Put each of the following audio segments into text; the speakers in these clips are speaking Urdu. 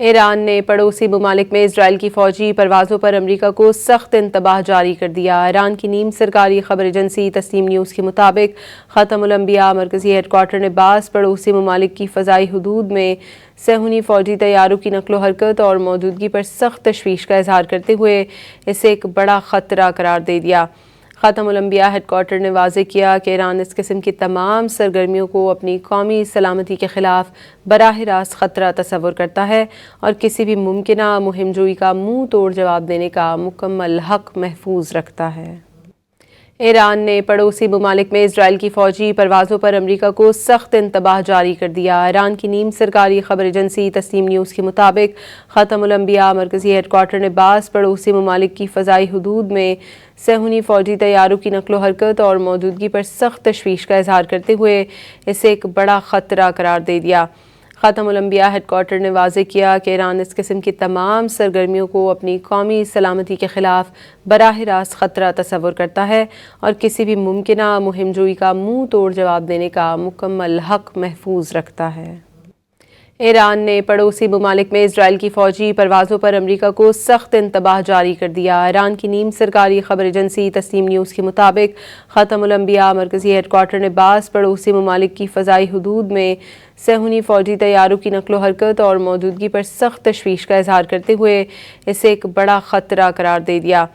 ایران نے پڑوسی ممالک میں اسرائیل کی فوجی پروازوں پر امریکہ کو سخت انتباہ جاری کر دیا۔ ایران کی نیم سرکاری خبر ایجنسی تسنیم نیوز کے مطابق خاتم الانبیاء مرکزی ہیڈ کوارٹر نے بعض پڑوسی ممالک کی فضائی حدود میں صہیونی فوجی طیاروں کی نقل و حرکت اور موجودگی پر سخت تشویش کا اظہار کرتے ہوئے اسے ایک بڑا خطرہ قرار دے دیا۔ خاتم الانبیاء ہیڈ کوارٹر نے واضح کیا کہ ایران اس قسم کی تمام سرگرمیوں کو اپنی قومی سلامتی کے خلاف براہ راست خطرہ تصور کرتا ہے اور کسی بھی ممکنہ مہم جوئی کا منہ توڑ جواب دینے کا مکمل حق محفوظ رکھتا ہے۔ ایران نے پڑوسی ممالک میں اسرائیل کی فوجی پروازوں پر امریکہ کو سخت انتباہ جاری کر دیا۔ ایران کی نیم سرکاری خبر ایجنسی تسنیم نیوز کے مطابق خاتم الانبیاء مرکزی ہیڈ کوارٹر نے بعض پڑوسی ممالک کی فضائی حدود میں صہیونی فوجی طیاروں کی نقل و حرکت اور موجودگی پر سخت تشویش کا اظہار کرتے ہوئے اسے ایک بڑا خطرہ قرار دے دیا۔ خاتم الانبیاء ہیڈ کوارٹر نے واضح کیا کہ ایران اس قسم کی تمام سرگرمیوں کو اپنی قومی سلامتی کے خلاف براہ راست خطرہ تصور کرتا ہے اور کسی بھی ممکنہ مہم جوئی کا منہ توڑ جواب دینے کا مکمل حق محفوظ رکھتا ہے۔ ایران نے پڑوسی ممالک میں اسرائیل کی فوجی پروازوں پر امریکہ کو سخت انتباہ جاری کر دیا۔ ایران کی نیم سرکاری خبر ایجنسی تسنیم نیوز کے مطابق خاتم الانبیاء مرکزی ہیڈ کوارٹر نے بعض پڑوسی ممالک کی فضائی حدود میں صہیونی فوجی طیاروں کی نقل و حرکت اور موجودگی پر سخت تشویش کا اظہار کرتے ہوئے اسے ایک بڑا خطرہ قرار دے دیا۔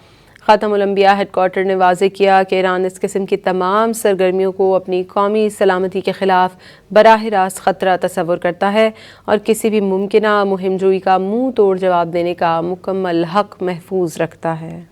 خاتم الانبیاء ہیڈ کوارٹر نے واضح کیا کہ ایران اس قسم کی تمام سرگرمیوں کو اپنی قومی سلامتی کے خلاف براہ راست خطرہ تصور کرتا ہے اور کسی بھی ممکنہ مہم جوئی کا منہ توڑ جواب دینے کا مکمل حق محفوظ رکھتا ہے۔